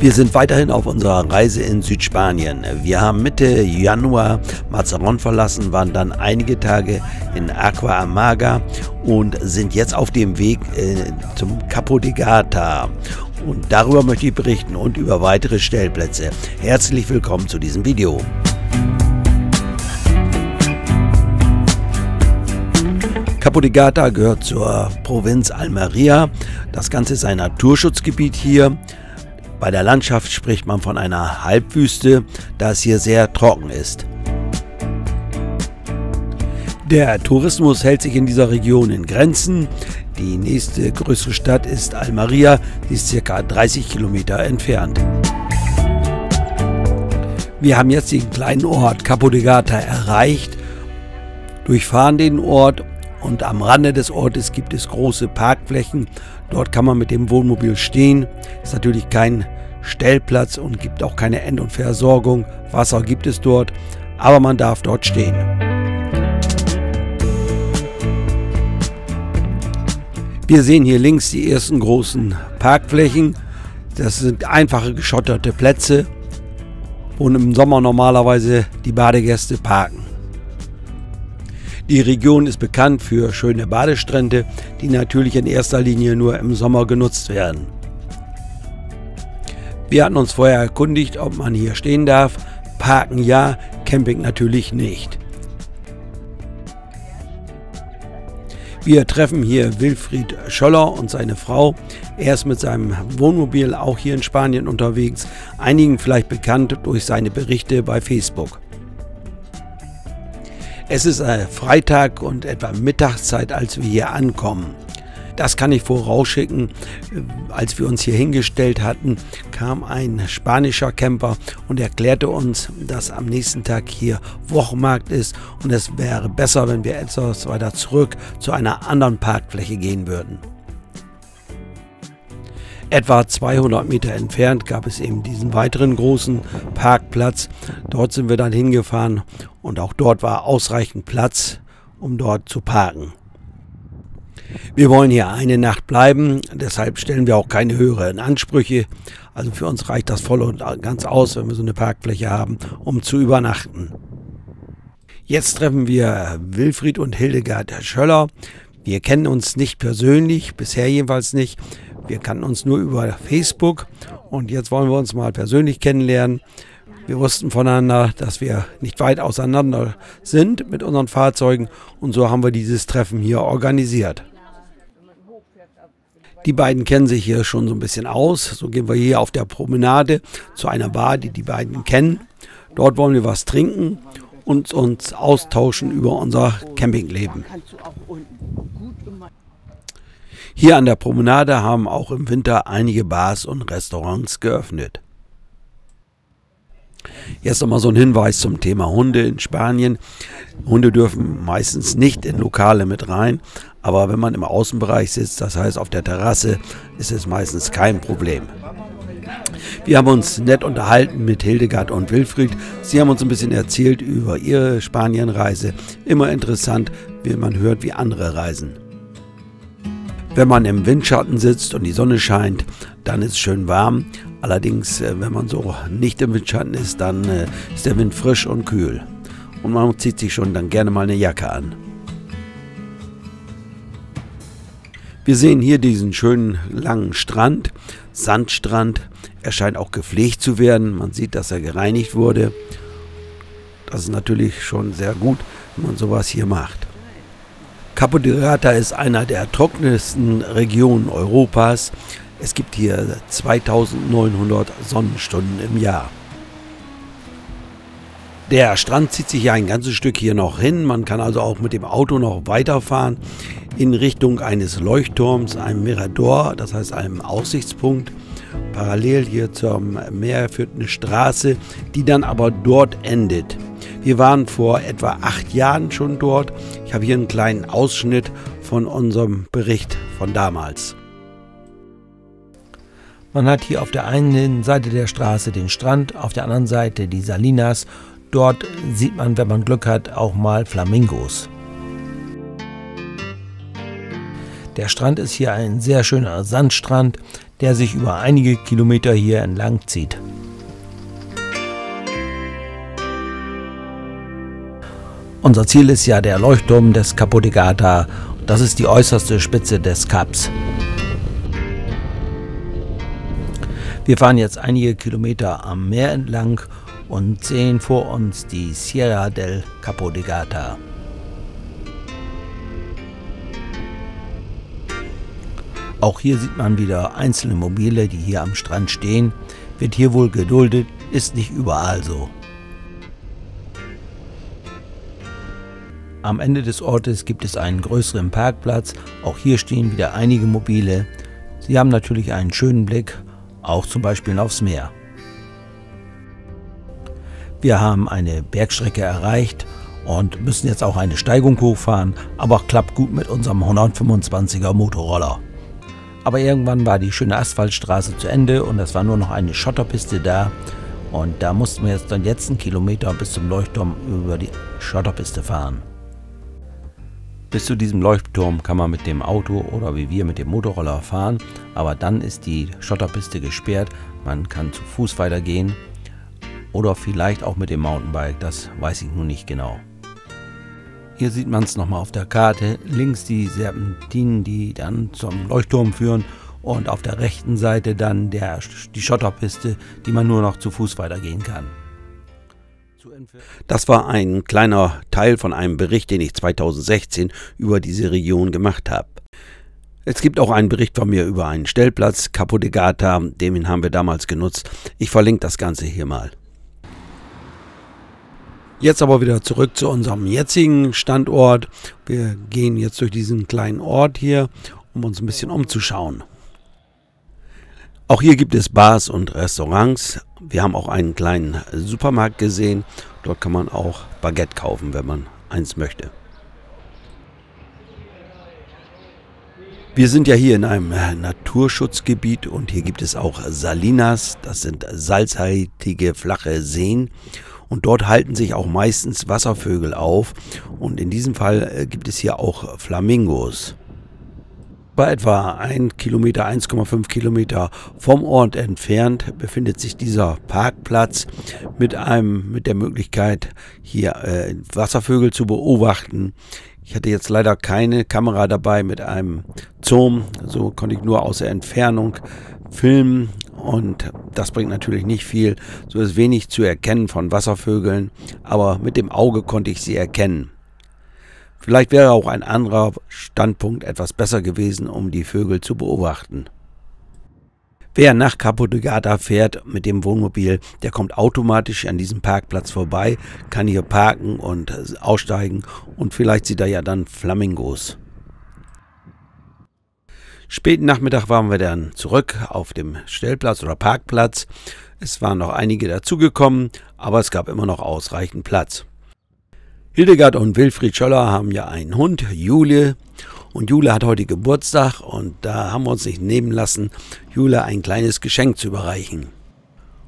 Wir sind weiterhin auf unserer Reise in Südspanien. Wir haben Mitte Januar Mazarón verlassen, waren dann einige Tage in Aqua Amarga und sind jetzt auf dem Weg zum Capo de Gata. Und darüber möchte ich berichten und über weitere Stellplätze. Herzlich willkommen zu diesem Video. Capo de Gata gehört zur Provinz Almería. Das Ganze ist ein Naturschutzgebiet hier. Bei der Landschaft spricht man von einer Halbwüste, da es hier sehr trocken ist. Der Tourismus hält sich in dieser Region in Grenzen. Die nächste größere Stadt ist Almería, die ist ca. 30 Kilometer entfernt. Wir haben jetzt den kleinen Ort Capo de Gata erreicht, durchfahren den Ort und am Rande des Ortes gibt es große Parkflächen. Dort kann man mit dem Wohnmobil stehen. Ist natürlich kein Stellplatz und gibt auch keine End- und Versorgung. Wasser gibt es dort, aber man darf dort stehen. Wir sehen hier links die ersten großen Parkflächen. Das sind einfache geschotterte Plätze, wo im Sommer normalerweise die Badegäste parken. Die Region ist bekannt für schöne Badestrände, die natürlich in erster Linie nur im Sommer genutzt werden. Wir hatten uns vorher erkundigt, ob man hier stehen darf. Parken ja, Camping natürlich nicht. Wir treffen hier Wilfried Schöller und seine Frau. Er ist mit seinem Wohnmobil auch hier in Spanien unterwegs, einigen vielleicht bekannt durch seine Berichte bei Facebook. Es ist Freitag und etwa Mittagszeit, als wir hier ankommen. Das kann ich vorausschicken. Als wir uns hier hingestellt hatten, kam ein spanischer Camper und erklärte uns, dass am nächsten Tag hier Wochenmarkt ist und es wäre besser, wenn wir etwas weiter zurück zu einer anderen Parkfläche gehen würden. Etwa 200 Meter entfernt gab es eben diesen weiteren großen Parkplatz. Dort sind wir dann hingefahren und auch dort war ausreichend Platz, um dort zu parken. Wir wollen hier eine Nacht bleiben, deshalb stellen wir auch keine höheren Ansprüche. Also für uns reicht das voll und ganz aus, wenn wir so eine Parkfläche haben, um zu übernachten. Jetzt treffen wir Wilfried und Hildegard Schöller. Wir kennen uns nicht persönlich, bisher jedenfalls nicht. Wir kannten uns nur über Facebook und jetzt wollen wir uns mal persönlich kennenlernen. Wir wussten voneinander, dass wir nicht weit auseinander sind mit unseren Fahrzeugen und so haben wir dieses Treffen hier organisiert. Die beiden kennen sich hier schon so ein bisschen aus. So gehen wir hier auf der Promenade zu einer Bar, die die beiden kennen. Dort wollen wir was trinken und uns austauschen über unser Campingleben. Hier an der Promenade haben auch im Winter einige Bars und Restaurants geöffnet. Jetzt nochmal so ein Hinweis zum Thema Hunde in Spanien. Hunde dürfen meistens nicht in Lokale mit rein, aber wenn man im Außenbereich sitzt, das heißt auf der Terrasse, ist es meistens kein Problem. Wir haben uns nett unterhalten mit Hildegard und Wilfried. Sie haben uns ein bisschen erzählt über ihre Spanienreise. Immer interessant, wie man hört, wie andere reisen. Wenn man im Windschatten sitzt und die Sonne scheint, dann ist es schön warm. Allerdings, wenn man so nicht im Windschatten ist, dann ist der Wind frisch und kühl. Und man zieht sich schon dann gerne mal eine Jacke an. Wir sehen hier diesen schönen langen Strand, Sandstrand. Er scheint auch gepflegt zu werden. Man sieht, dass er gereinigt wurde. Das ist natürlich schon sehr gut, wenn man sowas hier macht. Capo de Gata ist einer der trockensten Regionen Europas. Es gibt hier 2900 Sonnenstunden im Jahr. Der Strand zieht sich ja ein ganzes Stück hier noch hin. Man kann also auch mit dem Auto noch weiterfahren in Richtung eines Leuchtturms, einem Mirador, das heißt einem Aussichtspunkt. Parallel hier zum Meer führt eine Straße, die dann aber dort endet. Wir waren vor etwa 8 Jahren schon dort. Ich habe hier einen kleinen Ausschnitt von unserem Bericht von damals. Man hat hier auf der einen Seite der Straße den Strand, auf der anderen Seite die Salinas. Dort sieht man, wenn man Glück hat, auch mal Flamingos. Der Strand ist hier ein sehr schöner Sandstrand, der sich über einige Kilometer hier entlang zieht. Unser Ziel ist ja der Leuchtturm des Capo di Gata. Das ist die äußerste Spitze des Kaps. Wir fahren jetzt einige Kilometer am Meer entlang und sehen vor uns die Sierra del Capo di Gata. Auch hier sieht man wieder einzelne Mobile, die hier am Strand stehen. Wird hier wohl geduldet, ist nicht überall so. Am Ende des Ortes gibt es einen größeren Parkplatz. Auch hier stehen wieder einige Mobile. Sie haben natürlich einen schönen Blick, auch zum Beispiel aufs Meer. Wir haben eine Bergstrecke erreicht und müssen jetzt auch eine Steigung hochfahren, aber klappt gut mit unserem 125er Motorroller. Aber irgendwann war die schöne Asphaltstraße zu Ende und es war nur noch eine Schotterpiste da. Und da mussten wir jetzt den letzten Kilometer bis zum Leuchtturm über die Schotterpiste fahren. Bis zu diesem Leuchtturm kann man mit dem Auto oder wie wir mit dem Motorroller fahren, aber dann ist die Schotterpiste gesperrt. Man kann zu Fuß weitergehen oder vielleicht auch mit dem Mountainbike, das weiß ich nun nicht genau. Hier sieht man es nochmal auf der Karte, links die Serpentinen, die dann zum Leuchtturm führen und auf der rechten Seite dann die Schotterpiste, die man nur noch zu Fuß weitergehen kann. Das war ein kleiner Teil von einem Bericht, den ich 2016 über diese Region gemacht habe. Es gibt auch einen Bericht von mir über einen Stellplatz, Capo di Gata, den haben wir damals genutzt. Ich verlinke das Ganze hier mal. Jetzt aber wieder zurück zu unserem jetzigen Standort. Wir gehen jetzt durch diesen kleinen Ort hier, um uns ein bisschen umzuschauen. Auch hier gibt es Bars und Restaurants. Wir haben auch einen kleinen Supermarkt gesehen. Dort kann man auch Baguette kaufen, wenn man eins möchte. Wir sind ja hier in einem Naturschutzgebiet und hier gibt es auch Salinas. Das sind salzhaltige, flache Seen. Und dort halten sich auch meistens Wasservögel auf. Und in diesem Fall gibt es hier auch Flamingos. Bei etwa 1 Kilometer, 1,5 Kilometer vom Ort entfernt befindet sich dieser Parkplatz mit der Möglichkeit, hier Wasservögel zu beobachten. Ich hatte jetzt leider keine Kamera dabei mit einem Zoom, so konnte ich nur aus der Entfernung filmen und das bringt natürlich nicht viel. So ist wenig zu erkennen von Wasservögeln, aber mit dem Auge konnte ich sie erkennen. Vielleicht wäre auch ein anderer Standpunkt etwas besser gewesen, um die Vögel zu beobachten. Wer nach Capo di Gata fährt mit dem Wohnmobil, der kommt automatisch an diesem Parkplatz vorbei, kann hier parken und aussteigen und vielleicht sieht er ja dann Flamingos. Späten Nachmittag waren wir dann zurück auf dem Stellplatz oder Parkplatz. Es waren noch einige dazugekommen, aber es gab immer noch ausreichend Platz. Hildegard und Wilfried Schöller haben ja einen Hund, Jule. Und Jule hat heute Geburtstag und da haben wir uns nicht nehmen lassen, Jule ein kleines Geschenk zu überreichen.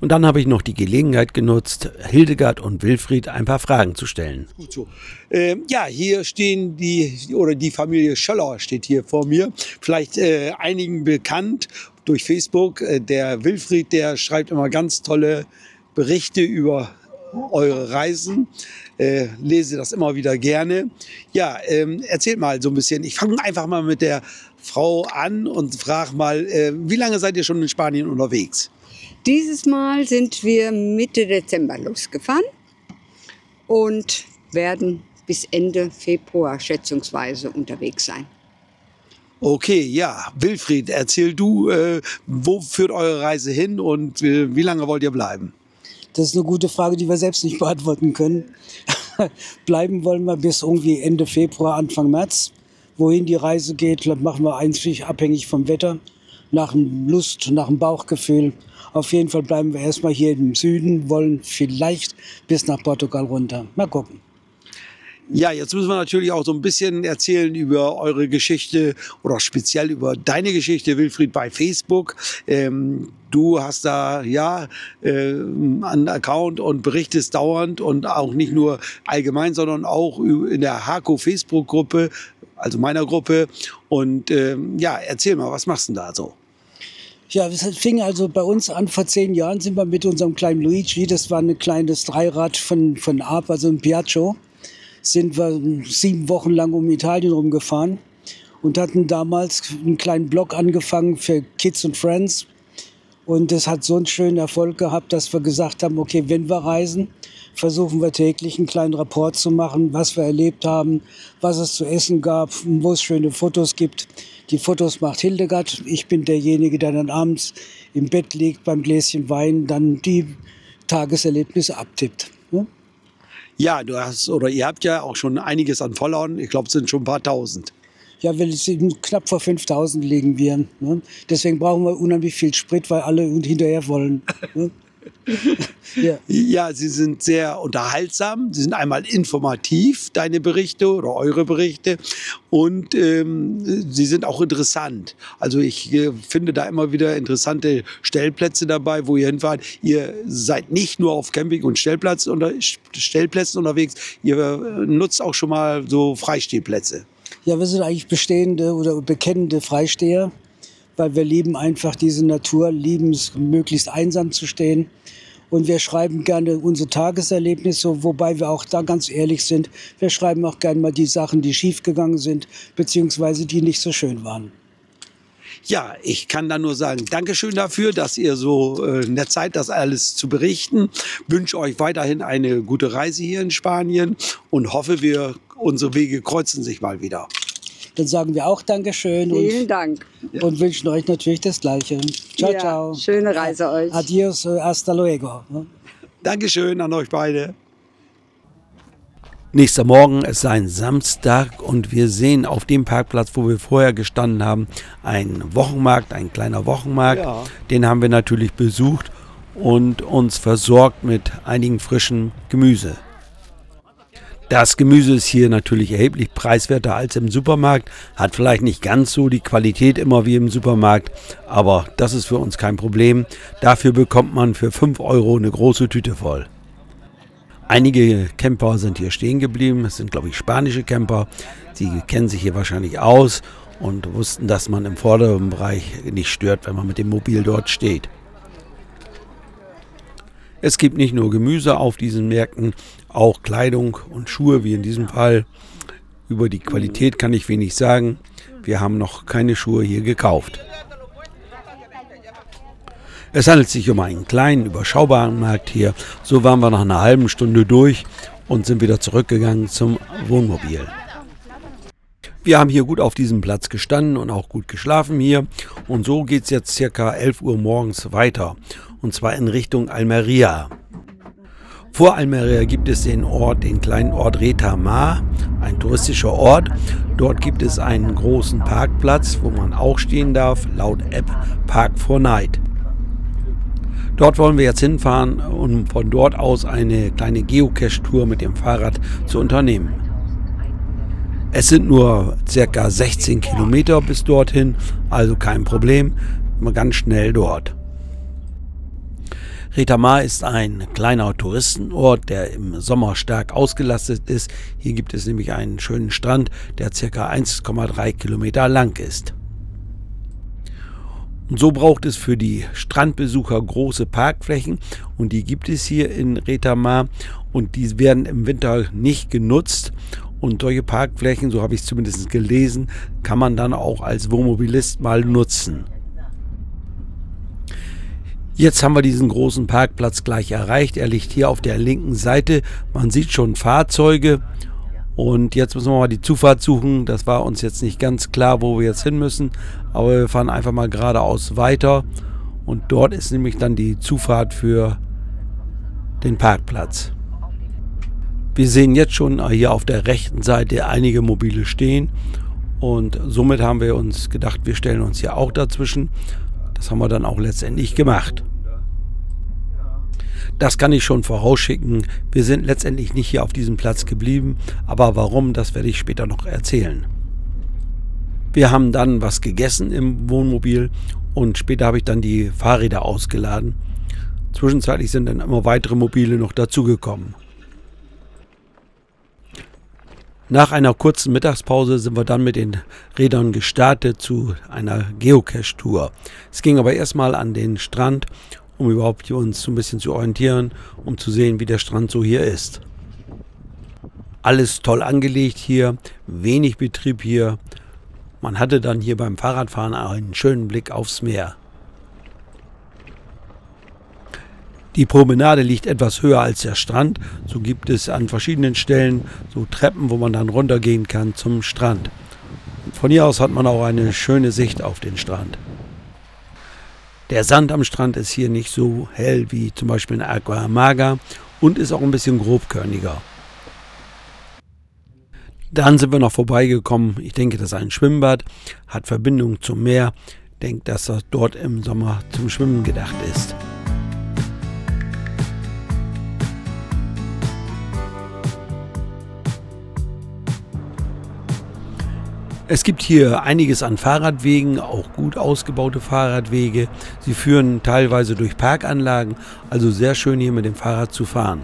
Und dann habe ich noch die Gelegenheit genutzt, Hildegard und Wilfried ein paar Fragen zu stellen. Gut so. Ja, hier stehen die Familie Schöller steht hier vor mir. Vielleicht einigen bekannt durch Facebook. Der Wilfried, der schreibt immer ganz tolle Berichte über eure Reisen. Lese das immer wieder gerne. Ja, erzählt mal so ein bisschen. Ich fange einfach mal mit der Frau an und frage mal, wie lange seid ihr schon in Spanien unterwegs? Dieses Mal sind wir Mitte Dezember losgefahren und werden bis Ende Februar schätzungsweise unterwegs sein. Okay, ja. Wilfried, erzähl du, wo führt eure Reise hin und wie lange wollt ihr bleiben? Das ist eine gute Frage, die wir selbst nicht beantworten können. Bleiben wollen wir bis irgendwie Ende Februar, Anfang März. Wohin die Reise geht, machen wir einzig abhängig vom Wetter, nach dem Lust, nach dem Bauchgefühl. Auf jeden Fall bleiben wir erstmal hier im Süden, wollen vielleicht bis nach Portugal runter. Mal gucken. Ja, jetzt müssen wir natürlich auch so ein bisschen erzählen über eure Geschichte oder speziell über deine Geschichte, Wilfried, bei Facebook. Du hast da ja einen Account und berichtest dauernd und auch nicht nur allgemein, sondern auch in der Hako Facebook-Gruppe, also meiner Gruppe. Und ja, erzähl mal, was machst du denn da so? Ja, es fing also bei uns an, vor 10 Jahren sind wir mit unserem kleinen Luigi, das war ein kleines Dreirad von Arp, also ein Piaggio, sind wir 7 Wochen lang um Italien rumgefahren und hatten damals einen kleinen Blog angefangen für Kids und Friends. Und das hat so einen schönen Erfolg gehabt, dass wir gesagt haben, okay, wenn wir reisen, versuchen wir täglich einen kleinen Rapport zu machen, was wir erlebt haben, was es zu essen gab, wo es schöne Fotos gibt. Die Fotos macht Hildegard. Ich bin derjenige, der dann abends im Bett liegt, beim Gläschen Wein, dann die Tageserlebnisse abtippt. Ne? Ja, ihr habt ja auch schon einiges an Followern. Ich glaube, es sind schon ein paar tausend. Ja, knapp vor 5000 liegen wir. Ne? Deswegen brauchen wir unheimlich viel Sprit, weil alle hinterher wollen. Ne? Ja. Ja, sie sind sehr unterhaltsam. Sie sind einmal informativ, deine Berichte oder eure Berichte. Und sie sind auch interessant. Also ich finde da immer wieder interessante Stellplätze dabei, wo ihr hinfahrt. Ihr seid nicht nur auf Camping- und Stellplätzen unterwegs. Ihr nutzt auch schon mal so Freistehplätze. Ja, wir sind eigentlich bestehende oder bekennende Freisteher, weil wir lieben einfach diese Natur, lieben es, möglichst einsam zu stehen. Und wir schreiben gerne unsere Tageserlebnisse, wobei wir auch da ganz ehrlich sind. Wir schreiben auch gerne mal die Sachen, die schiefgegangen sind, beziehungsweise die nicht so schön waren. Ja, ich kann da nur sagen, Dankeschön dafür, dass ihr so nett seid, das alles zu berichten. Wünsche euch weiterhin eine gute Reise hier in Spanien und hoffe, unsere Wege kreuzen sich mal wieder. Dann sagen wir auch Dankeschön. Vielen Dank. Und wünschen euch natürlich das Gleiche. Ciao, Ja, ciao. schöne Reise euch. Adios, hasta luego. Dankeschön an euch beide. Nächster Morgen, es ist ein Samstag und wir sehen auf dem Parkplatz, wo wir vorher gestanden haben, einen Wochenmarkt, ein kleiner Wochenmarkt. Ja. Den haben wir natürlich besucht und uns versorgt mit einigen frischen Gemüse. Das Gemüse ist hier natürlich erheblich preiswerter als im Supermarkt, hat vielleicht nicht ganz so die Qualität immer wie im Supermarkt, aber das ist für uns kein Problem. Dafür bekommt man für 5 € eine große Tüte voll. Einige Camper sind hier stehen geblieben, es sind glaube ich spanische Camper, sie kennen sich hier wahrscheinlich aus und wussten, dass man im vorderen Bereich nicht stört, wenn man mit dem Mobil dort steht. Es gibt nicht nur Gemüse auf diesen Märkten, auch Kleidung und Schuhe, wie in diesem Fall. Über die Qualität kann ich wenig sagen. Wir haben noch keine Schuhe hier gekauft. Es handelt sich um einen kleinen, überschaubaren Markt hier. So waren wir nach einer halben Stunde durch und sind wieder zurückgegangen zum Wohnmobil. Wir haben hier gut auf diesem Platz gestanden und auch gut geschlafen hier. Und so geht es jetzt circa 11 Uhr morgens weiter. Und zwar in Richtung Almería. Vor Almería gibt es den kleinen Ort Retamar, ein touristischer Ort. Dort gibt es einen großen Parkplatz, wo man auch stehen darf, laut App Park 4 Night. Dort wollen wir jetzt hinfahren, um von dort aus eine kleine Geocache-Tour mit dem Fahrrad zu unternehmen. Es sind nur ca. 16 Kilometer bis dorthin, also kein Problem, immer ganz schnell dort. Retamar ist ein kleiner Touristenort, der im Sommer stark ausgelastet ist. Hier gibt es nämlich einen schönen Strand, der ca. 1,3 Kilometer lang ist. Und so braucht es für die Strandbesucher große Parkflächen und die gibt es hier in Retamar und die werden im Winter nicht genutzt. Und solche Parkflächen, so habe ich es zumindest gelesen, kann man dann auch als Wohnmobilist mal nutzen. Jetzt haben wir diesen großen Parkplatz gleich erreicht. Er liegt hier auf der linken Seite. Man sieht schon Fahrzeuge. Und jetzt müssen wir mal die Zufahrt suchen. Das war uns jetzt nicht ganz klar, wo wir jetzt hin müssen. Aber wir fahren einfach mal geradeaus weiter. Und dort ist nämlich dann die Zufahrt für den Parkplatz. Wir sehen jetzt schon hier auf der rechten Seite einige Mobile stehen. Und somit haben wir uns gedacht, wir stellen uns hier auch dazwischen. Das haben wir dann auch letztendlich gemacht. Das kann ich schon vorausschicken. Wir sind letztendlich nicht hier auf diesem Platz geblieben. Aber warum, das werde ich später noch erzählen. Wir haben dann was gegessen im Wohnmobil und später habe ich dann die Fahrräder ausgeladen. Zwischenzeitlich sind dann immer weitere Mobile noch dazugekommen. Nach einer kurzen Mittagspause sind wir dann mit den Rädern gestartet zu einer Geocache-Tour. Es ging aber erstmal an den Strand, um überhaupt uns so ein bisschen zu orientieren, um zu sehen, wie der Strand so hier ist. Alles toll angelegt hier, wenig Betrieb hier. Man hatte dann hier beim Fahrradfahren einen schönen Blick aufs Meer. Die Promenade liegt etwas höher als der Strand. So gibt es an verschiedenen Stellen so Treppen, wo man dann runtergehen kann zum Strand. Und von hier aus hat man auch eine schöne Sicht auf den Strand. Der Sand am Strand ist hier nicht so hell wie zum Beispiel in Aqua Amarga und ist auch ein bisschen grobkörniger. Dann sind wir noch vorbeigekommen. Ich denke, das ist ein Schwimmbad, hat Verbindung zum Meer. Ich denke, dass das dort im Sommer zum Schwimmen gedacht ist. Es gibt hier einiges an Fahrradwegen, auch gut ausgebaute Fahrradwege. Sie führen teilweise durch Parkanlagen, also sehr schön hier mit dem Fahrrad zu fahren.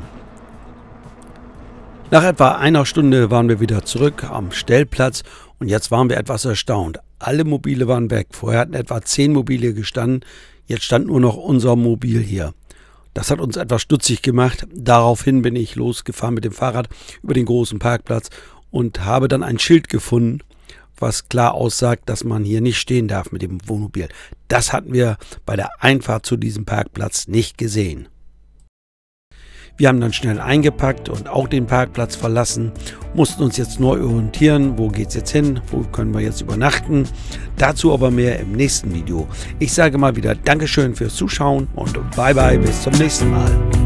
Nach etwa einer Stunde waren wir wieder zurück am Stellplatz und jetzt waren wir etwas erstaunt. Alle Mobile waren weg. Vorher hatten etwa 10 Mobile gestanden, jetzt stand nur noch unser Mobil hier. Das hat uns etwas stutzig gemacht. Daraufhin bin ich losgefahren mit dem Fahrrad über den großen Parkplatz und habe dann ein Schild gefunden, was klar aussagt, dass man hier nicht stehen darf mit dem Wohnmobil. Das hatten wir bei der Einfahrt zu diesem Parkplatz nicht gesehen. Wir haben dann schnell eingepackt und auch den Parkplatz verlassen, mussten uns jetzt neu orientieren, wo geht's jetzt hin, wo können wir jetzt übernachten. Dazu aber mehr im nächsten Video. Ich sage mal wieder Dankeschön fürs Zuschauen und bye bye, bis zum nächsten Mal.